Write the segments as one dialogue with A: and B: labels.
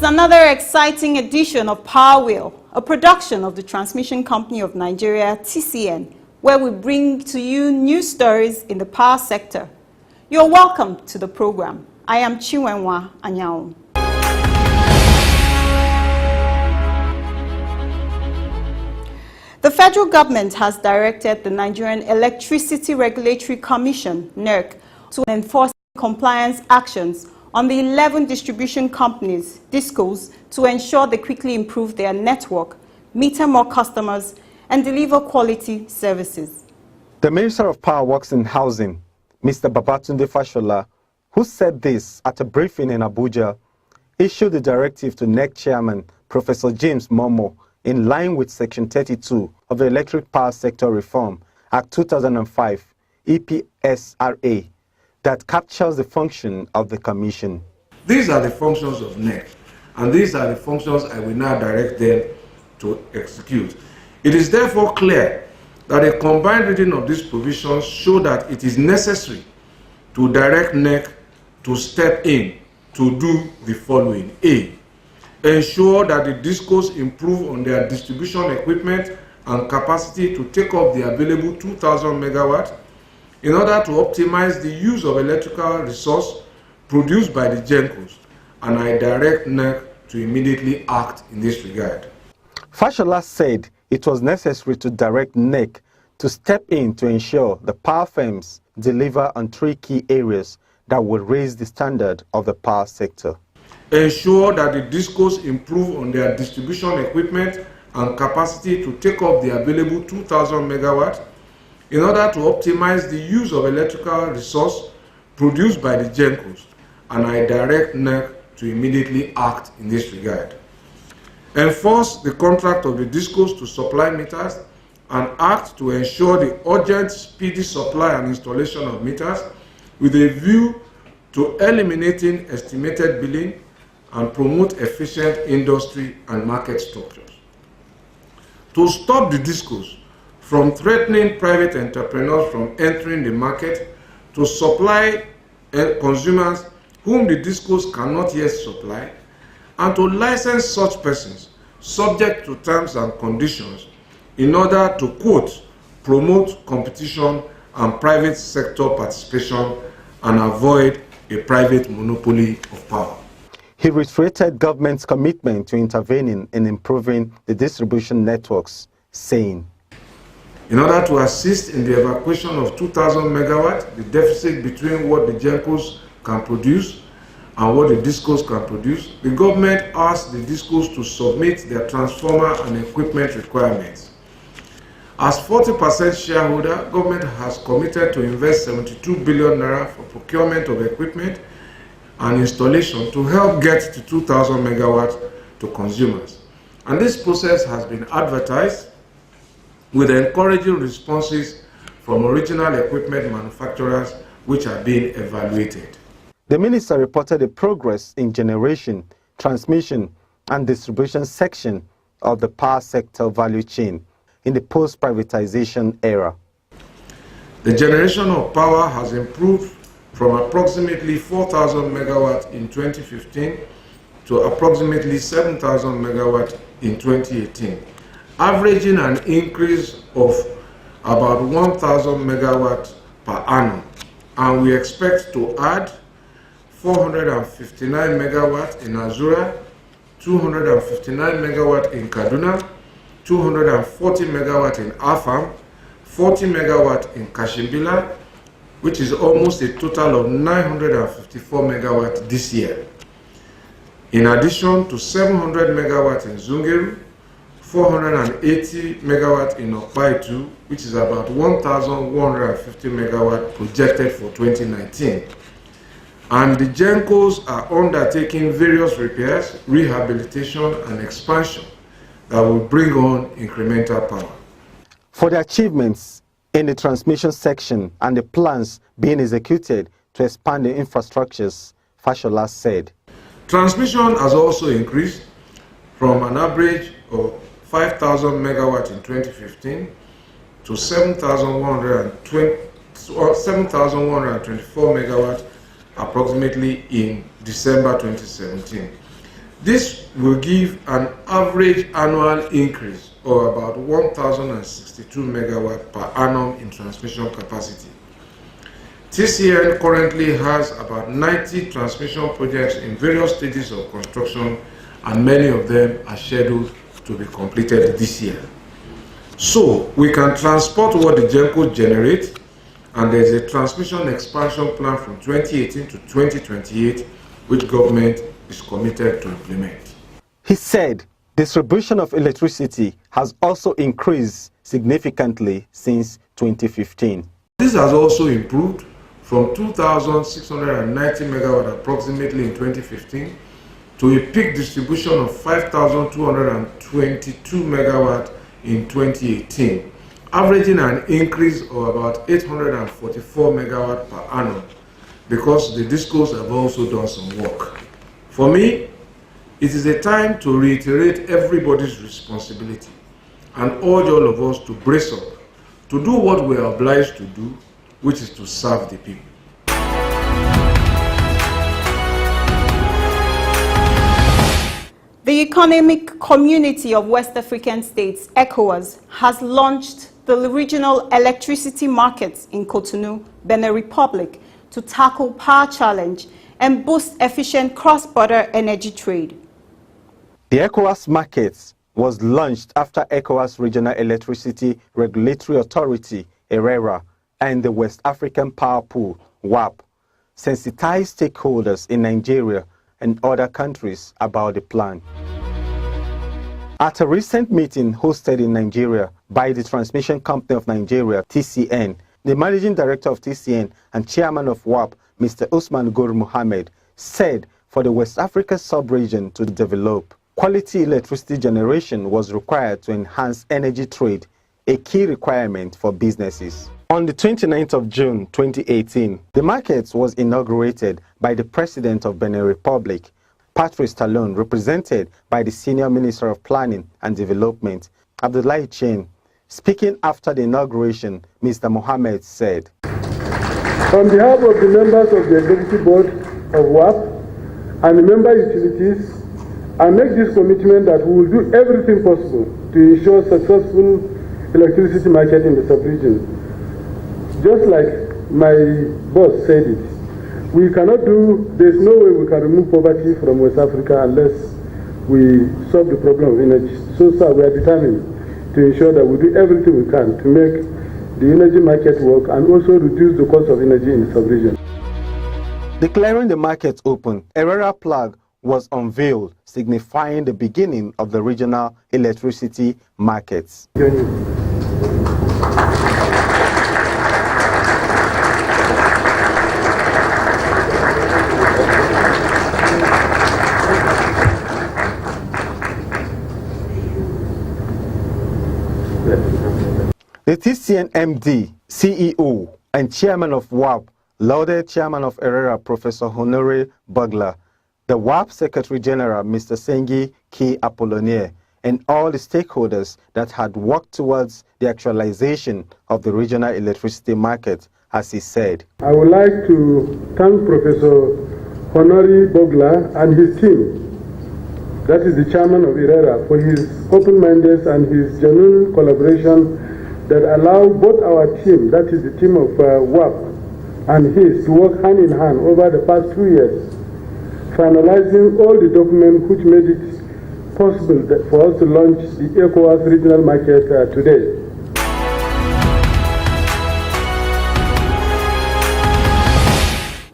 A: another exciting edition of Power Wheel, a production of the Transmission Company of Nigeria, TCN, where we bring to you news stories in the power sector. You're welcome to the program. I am Chinwenwa Anyao. The federal government has directed the Nigerian Electricity Regulatory Commission, NERC, to enforce compliance actions on the 11 distribution companies, DISCOs, to ensure they quickly improve their network, meter more customers, and deliver quality services.
B: The Minister of Power, Works and Housing, Mr. Babatunde Fashola, who said this at a briefing in Abuja, issued a directive to NERC Chairman, Professor James Momo, in line with Section 32 of the Electric Power Sector Reform Act 2005, EPSRA, that captures the function of the Commission.
C: These are the functions of NERC, and these are the functions I will now direct them to execute. It is therefore clear that a combined reading of these provisions show that it is necessary to direct NERC to step in to do the following. A. Ensure that the DISCOs improve on their distribution equipment and capacity to take up the available 2,000 megawatts in order to optimize the use of electrical resource produced by the GENCOs, and I direct NERC to immediately act in this regard.
B: Fashola said it was necessary to direct NERC to step in to ensure the power firms deliver on 3 key areas that will raise the standard of the power sector.
C: Ensure that the DISCOs improve on their distribution equipment and capacity to take up the available 2,000 megawatts in order to optimize the use of electrical resource produced by the GENCOs, and I direct NERC to immediately act in this regard. Enforce the contract of the DISCOs to supply meters and act to ensure the urgent, speedy supply and installation of meters with a view to eliminating estimated billing and promote efficient industry and market structures. To stop the DISCOs from threatening private entrepreneurs from entering the market to supply consumers whom the DISCOs cannot yet supply, and to license such persons subject to terms and conditions in order to, quote, promote competition and private sector participation and avoid a private monopoly of power.
B: He reiterated government's commitment to intervening in improving the distribution networks, saying,
C: in order to assist in the evacuation of 2,000 megawatts, the deficit between what the GENCOs can produce and what the DISCOs can produce, the government asked the DISCOs to submit their transformer and equipment requirements. As 40% shareholder, government has committed to invest 72 billion naira for procurement of equipment and installation to help get to 2,000 megawatts to consumers. And this process has been advertised with encouraging responses from original equipment manufacturers which are being evaluated.
B: The minister reported the progress in generation, transmission, and distribution section of the power sector value chain in the post-privatization era.
C: The generation of power has improved from approximately 4,000 megawatts in 2015 to approximately 7,000 megawatts in 2018, averaging an increase of about 1,000 megawatts per annum, and we expect to add 459 megawatts in Azura, 259 megawatts in Kaduna, 240 megawatts in Afam, 40 megawatts in Kashimbila, which is almost a total of 954 megawatts this year. In addition to 700 megawatts in Zungeru, 480 megawatts in Okpaitu, which is about 1,150 megawatts projected for 2019. And the GENCOs are undertaking various repairs, rehabilitation, and expansion that will bring on incremental power.
B: For the achievements in the transmission section and the plans being executed to expand the infrastructures, Fashola said,
C: transmission has also increased from an average of 5,000 megawatts in 2015 to 7,124 megawatts approximately in December 2017. This will give an average annual increase of about 1,062 megawatt per annum in transmission capacity. TCN currently has about 90 transmission projects in various stages of construction, and many of them are scheduled to be completed this year. So we can transport what the GENCO generates, and there is a transmission expansion plan from 2018 to 2028, which government is committed to implement.
B: He said distribution of electricity has also increased significantly since 2015.
C: This has also improved from 2,690 megawatt approximately in 2015 to a peak distribution of 5,222 megawatt in 2018, averaging an increase of about 844 megawatt per annum, because the discos have also done some work. For me, it is a time to reiterate everybody's responsibility and urge all of us to brace up, to do what we are obliged to do, which is to serve the people.
A: The Economic Community of West African States, ECOWAS, has launched the regional electricity markets in Cotonou, Benin Republic, to tackle power challenge and boost efficient cross-border energy trade.
B: The ECOWAS markets was launched after ECOWAS Regional Electricity Regulatory Authority, ERERA, and the West African Power Pool, WAP, sensitized stakeholders in Nigeria and other countries about the plan. At a recent meeting hosted in Nigeria by the Transmission Company of Nigeria, TCN, the Managing Director of TCN and Chairman of WAP, Mr. Usman Gur Mohammed, said for the West Africa sub-region to develop, quality electricity generation was required to enhance energy trade, a key requirement for businesses. On the 29th of June 2018, the market was inaugurated by the President of Benin Republic, Patrice Talon, represented by the Senior Minister of Planning and Development, Abdullahi Chain. Speaking after the inauguration, Mr. Mohammed said,
D: "On behalf of the members of the Executive Board of WAP and the member utilities, I make this commitment that we will do everything possible to ensure successful electricity market in the sub-region. Just like my boss said it, there's no way we can remove poverty from West Africa unless we solve the problem of energy. So, sir, we are determined to ensure that we do everything we can to make the energy market work and also reduce the cost of energy in the sub-region."
B: Declaring the market open, ERERA flag was unveiled, signifying the beginning of the regional electricity markets. The TCN MD, CEO, and Chairman of WAP, lauded Chairman of ERERA, Professor Honore Bugler, the WAP Secretary General, Mr. Sengi K. Apollonier, and all the stakeholders that had worked towards the actualization of the regional electricity market, as he said.
D: I would like to thank Professor Honore Bugler and his team, that is the Chairman of ERERA, for his open-mindedness and his genuine collaboration that allow both our team, that is the team of WAP, and his to work hand in hand over the past 2 years, finalizing all the documents which made it possible for us to launch the ECOWAS regional market today.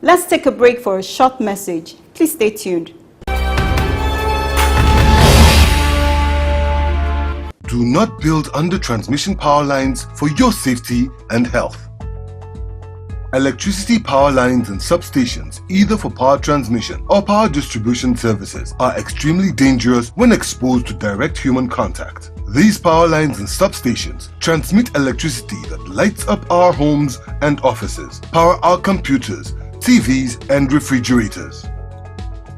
A: Let's take a break for a short message. Please stay tuned.
E: Do not build under transmission power lines for your safety and health. Electricity power lines and substations, either for power transmission or power distribution services, are extremely dangerous when exposed to direct human contact. These power lines and substations transmit electricity that lights up our homes and offices, power our computers, TVs, and refrigerators.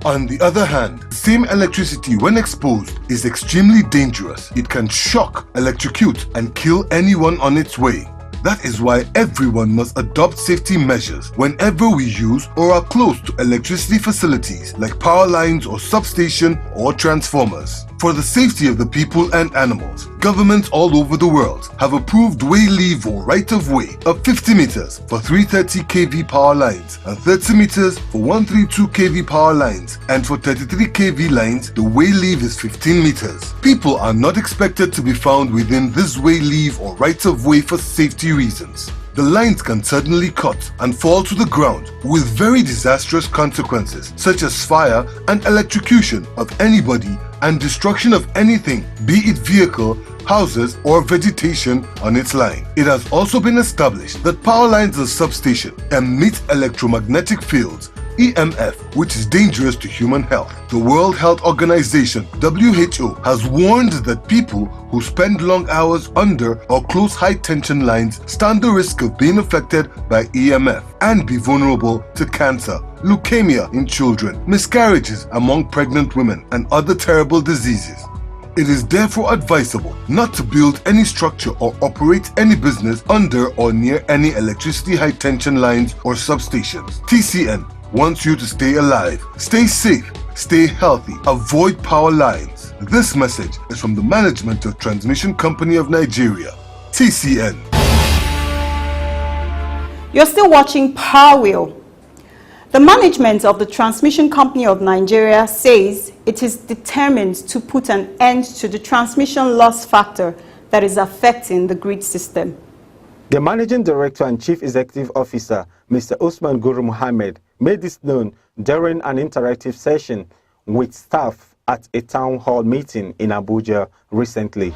E: On the other hand, the same electricity when exposed is extremely dangerous. It can shock, electrocute, and kill anyone on its way. That is why everyone must adopt safety measures whenever we use or are close to electricity facilities like power lines or substation or transformers. For the safety of the people and animals, governments all over the world have approved way leave or right-of-way of 50 meters for 330 kV power lines and 30 meters for 132 kV power lines, and for 33 kV lines the way leave is 15 meters. People are not expected to be found within this way leave or right-of-way for safety reasons. The lines can suddenly cut and fall to the ground with very disastrous consequences such as fire and electrocution of anybody and destruction of anything, be it vehicle, houses or vegetation on its line. It has also been established that power lines and substation emit electromagnetic fields, EMF, which is dangerous to human health. The World Health Organization, WHO, has warned that people who spend long hours under or close high-tension lines stand the risk of being affected by EMF and be vulnerable to cancer, leukemia in children, miscarriages among pregnant women, and other terrible diseases. It is therefore advisable not to build any structure or operate any business under or near any electricity high-tension lines or substations. TCN wants you to stay alive, stay safe, stay healthy, avoid power lines. This message is from the Management of Transmission Company of Nigeria, TCN.
A: You're still watching Power Wheel. The management of the Transmission Company of Nigeria says it is determined to put an end to the transmission loss factor that is affecting the grid system.
B: The Managing Director and Chief Executive Officer, Mr. Usman Guru Mohammed, made this known during an interactive session with staff at a town hall meeting in Abuja recently.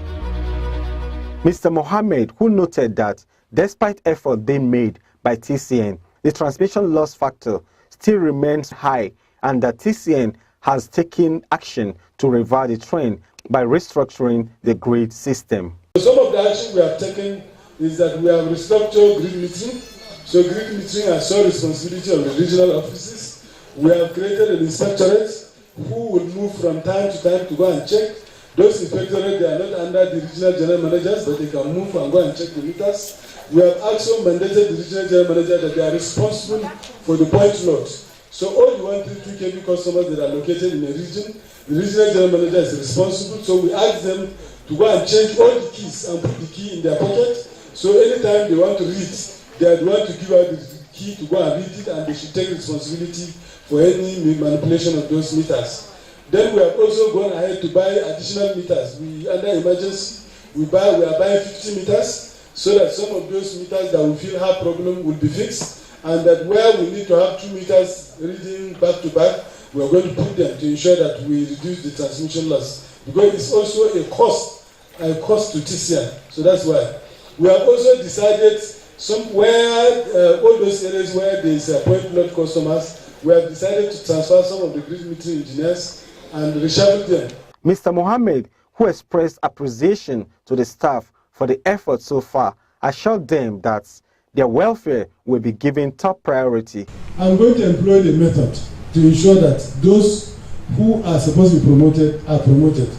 B: Mr. Mohammed, who noted that despite effort being made by TCN, the transmission loss factor still remains high and that TCN has taken action to reverse the trend by restructuring the grid system.
D: Some of the action we have taken is that we have restructured grid metering. So grid metering has sole responsibility of the regional offices. We have created an inspectorate who will move from time to time to go and check. Those inspectorates, they are not under the regional general managers, but they can move and go and check the meters. We have also mandated the regional general manager that they are responsible for the point loads. So all the 132 kV customers that are located in a region, the regional general manager is responsible. So we ask them to go and change all the keys and put the key in their pocket. So anytime they want to read, they are the one to give out the key to go and read it, and they should take responsibility for any manipulation of those meters. Then we have also gone ahead to buy additional meters. Under emergency, we are buying 50 meters so that some of those meters that we feel have problem will be fixed, and that where we need to have 2 meters reading back to back, we are going to put them to ensure that we reduce the transmission loss, because it's also a cost to TCN. So that's why. We have also decided somewhere, all those areas where there is a point load customers, we have decided to transfer some of the grid metering engineers and reshuffle them.
B: Mr. Mohammed, who expressed appreciation to the staff for the effort so far, assured them that their welfare will be given top priority.
D: I'm going to employ the method to ensure that those who are supposed to be promoted are promoted.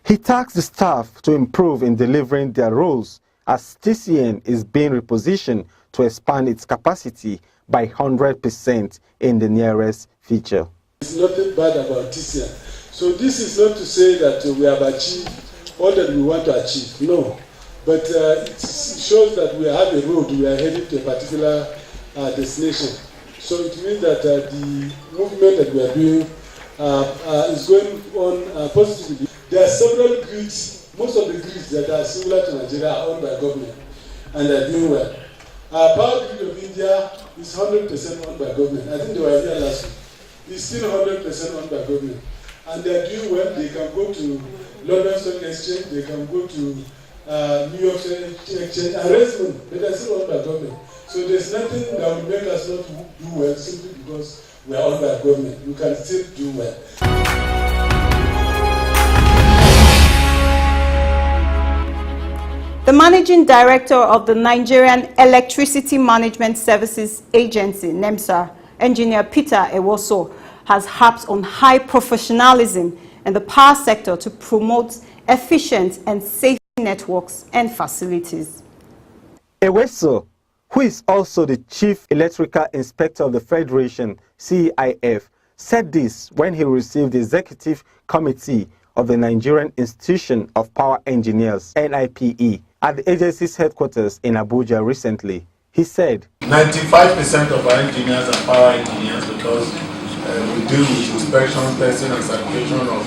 B: He tasked the staff to improve in delivering their roles as TCN is being repositioned to expand its capacity by 100% in the nearest future.
D: There's nothing bad about TCN. So this is not to say that we have achieved all that we want to achieve, no. But it shows that we have a road, we are heading to a particular destination. So it means that the movement that we are doing is going on positively. There are several grids. Most of the grids that are similar to Nigeria are owned by government, and they are doing well. Power grid of India is 100% owned by government. I think they were here last week. It's still 100% owned by government, and they are doing well. They can go to London Stock Exchange, they can go to New York Stock Exchange, and Redmond, but they are still owned by government. So there's nothing that will make us not do well simply because we are owned by government. We can still do well.
A: The Managing Director of the Nigerian Electricity Management Services Agency, NEMSA, Engineer Peter Ewoso, has harped on high professionalism in the power sector to promote efficient and safe networks and facilities.
B: Eweso, who is also the Chief Electrical Inspector of the Federation, CEIF, said this when he received the Executive Committee of the Nigerian Institution of Power Engineers, NIPE, at the agency's headquarters in Abuja recently. He said,
F: 95% of our engineers are power engineers because we deal with inspection, testing and certification of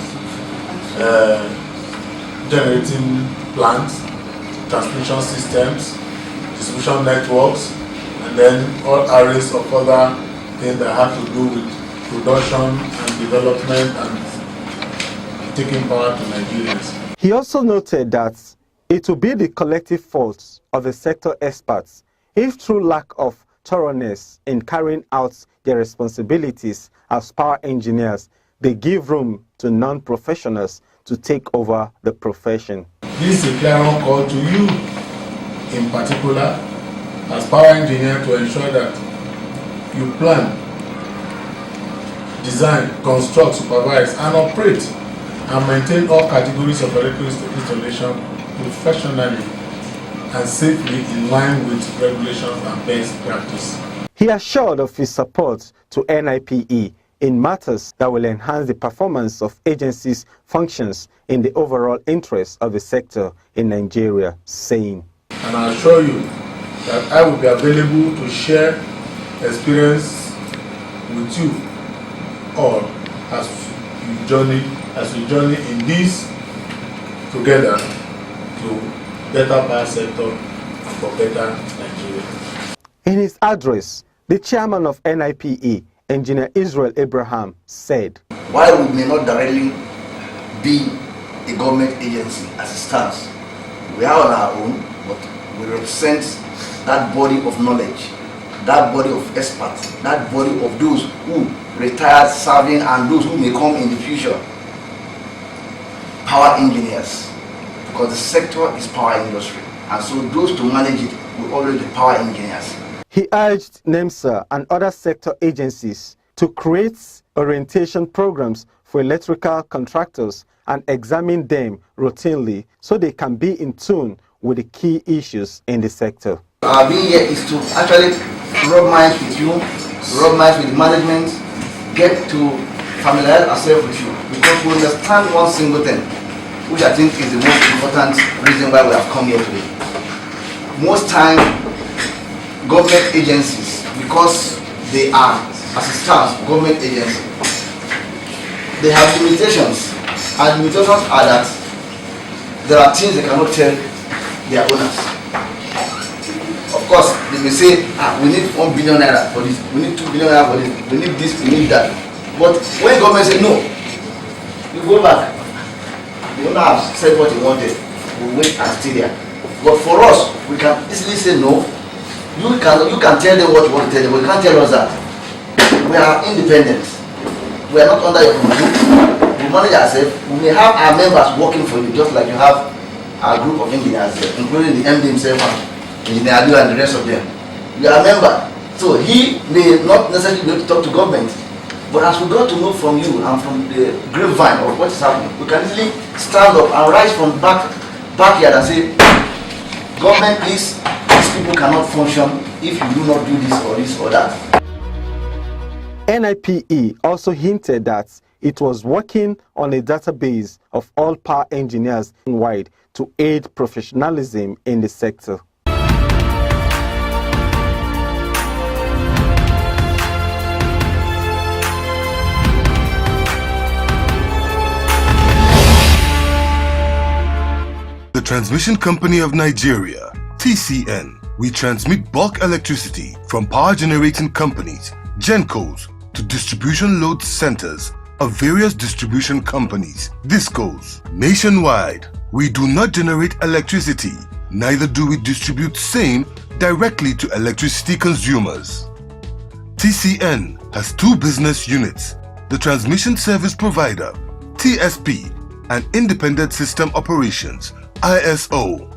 F: generating plants, transmission systems, distribution networks, and then all areas of other things that have to do with production and development and taking power to Nigerians.
B: He also noted that it will be the collective fault of the sector experts if through lack of thoroughness in carrying out their responsibilities as power engineers, they give room to non-professionals to take over the profession.
F: This is a clear call to you in particular as power engineer to ensure that you plan, design, construct, supervise and operate and maintain all categories of electrical installation professionally and safely in line with regulations and best practice.
B: He assured of his support to NIPE in matters that will enhance the performance of agencies' functions in the overall interest of the sector in Nigeria, saying,
F: and I assure you that I will be available to share experience with you all as we journey in this together to better power sector and for better Nigeria.
B: In his address, the chairman of NIPE, Engineer Israel Abraham, said,
G: while we may not directly be a government agency as it stands, we are on our own, but we represent that body of knowledge, that body of experts, that body of those who retired serving and those who may come in the future, power engineers, because the sector is power industry, and so those to manage it will always be power engineers.
B: He urged NEMSA and other sector agencies to create orientation programs for electrical contractors and examine them routinely so they can be in tune with the key issues in the sector.
G: Our being here is to actually rub minds with you, rub minds with the management, get to familiarize ourselves with you, because we understand one single thing, which I think is the most important reason why we have come here today. Most time, government agencies, because they are, as it stands, government agencies, they have limitations, and limitations are that there are things they cannot tell their owners. Of course, they may say, we need 1 billion naira for this, we need 2 billion naira for this, we need this, we need that. But when government say no, you go back. The owner has said what he wanted, we wait and stay there. But for us, we can easily say no. You can tell them what you want to tell them, but you can't tell us that. We are independent. We are not under your control. We manage ourselves. We may have our members working for you, just like you have our group of engineers there, including the MD himself and Engineer Adu and the rest of them. We are a member. So he may not necessarily be able to talk to government, but as we got to know from you and from the grapevine of what is happening, we can easily stand up and rise from backyard and say, government, please, these people cannot function if you do not do this or that.
B: NIPE also hinted that it was working on a database of all power engineers nationwide to aid professionalism in the sector.
E: The Transmission Company of Nigeria, TCN, we transmit bulk electricity from power generating companies, GenCos, to distribution load centers of various distribution companies, DISCOs. Nationwide, we do not generate electricity, neither do we distribute same directly to electricity consumers. TCN has 2 business units, the Transmission Service Provider, TSP, and Independent System Operations, ISO.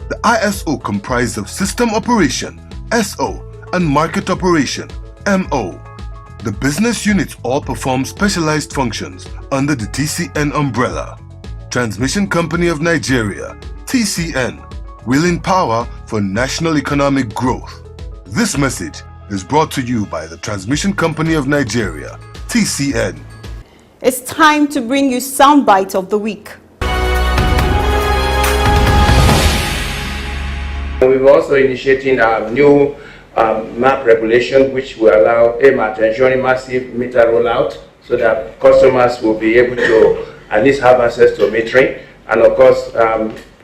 E: The ISO comprises of System Operation, SO, and Market Operation, MO. The business units all perform specialized functions under the TCN umbrella. Transmission Company of Nigeria, TCN, Wheeling power for national economic growth. This message is brought to you by the Transmission Company of Nigeria, TCN.
A: It's time to bring you Soundbite of the Week.
H: We're also initiating a new MAP regulation which will aim at ensuring massive meter rollout so that customers will be able to at least have access to metering. And of course,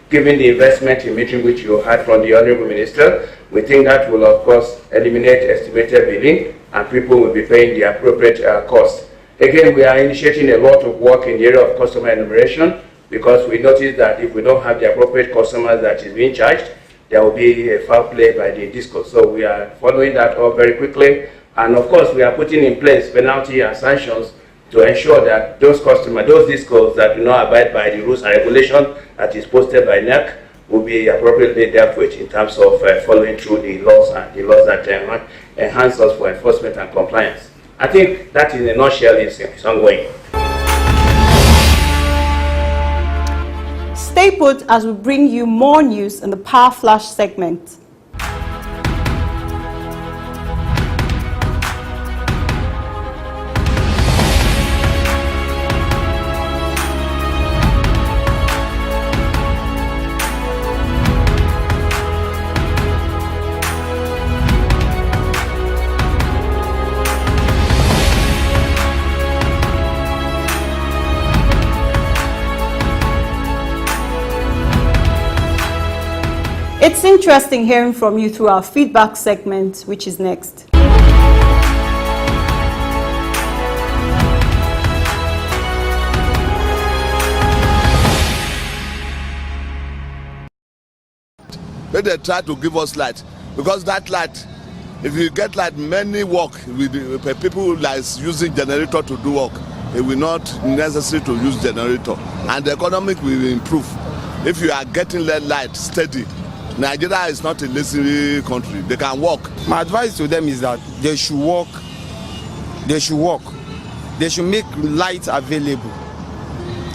H: given the investment in metering which you had from the Honorable Minister, we think that will of course eliminate estimated billing and people will be paying the appropriate cost. Again, we are initiating a lot of work in the area of customer enumeration because we noticed that if we don't have the appropriate customers that is being charged, there will be a foul play by the disco. So we are following that up very quickly. And of course, we are putting in place penalty and sanctions to ensure that those customers, those discos that do not abide by the rules and regulations that is posted by NEC will be appropriately dealt with in terms of following through the laws and the laws that enhance us for enforcement and compliance. I think that in a nutshell is ongoing.
A: Stay put as we bring you more news in the Power Flash segment. It's interesting hearing from you through our feedback segment, which is next.
I: But they try to give us light, because that light, if you get light, many work with people like using generator to do work. It will not necessary to use generator, and the economic will improve if you are getting light steady. Nigeria is not a lazy country. They can work.
J: My advice to them is that they should work. They should work. They should make light available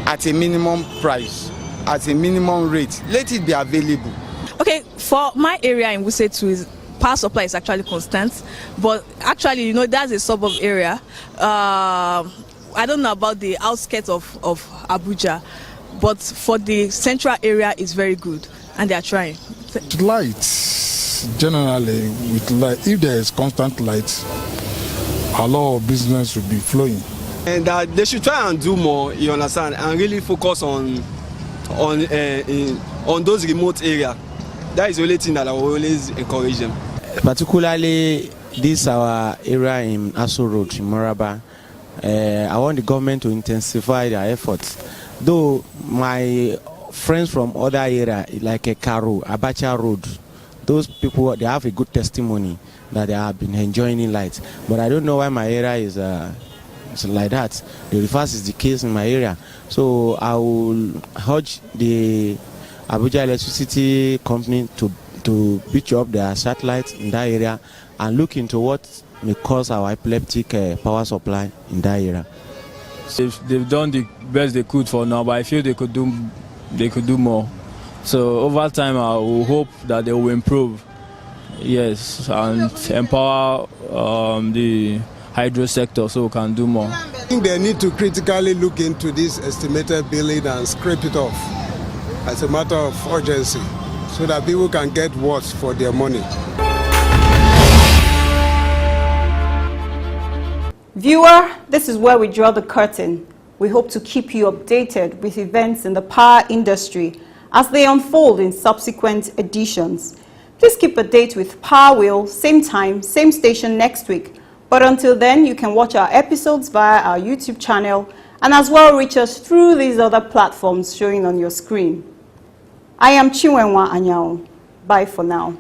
J: at a minimum price, at a minimum rate. Let it be available.
K: Okay, for my area in Wuse too, power supply is actually constant, but actually, that's a suburb area. I don't know about the outskirts of Abuja, but for the central area, it's very good, and they are trying.
L: Lights, generally, with light, if there is constant light, a lot of business will be flowing.
M: And they should try and do more, you understand, and really focus on those remote areas. That is the only thing that I will always encourage them.
N: Particularly this our area in Aso Road, in Moraba. I want the government to intensify their efforts. Though my friends from other areas like Karu, Abacha Road, those people, they have a good testimony that they have been enjoying light. But I don't know why my area is like that. The reverse is the case in my area. So I will urge the Abuja Electricity Company to beach up their satellites in that area and look into what may cause our epileptic power supply in that area.
O: They've done the best they could for now, but I feel they could do more. So over time, I will hope that they will improve. Yes, and empower the hydro sector so we can do more.
P: I think they need to critically look into this estimated billing and scrape it off as a matter of urgency, so that people can get what for their money.
A: Viewer, this is where we draw the curtain. We hope to keep you updated with events in the power industry as they unfold in subsequent editions. Please keep a date with Power Wheel, same time, same station next week. But until then, you can watch our episodes via our YouTube channel and as well reach us through these other platforms showing on your screen. I am Chinwenwa Anyao. Bye for now.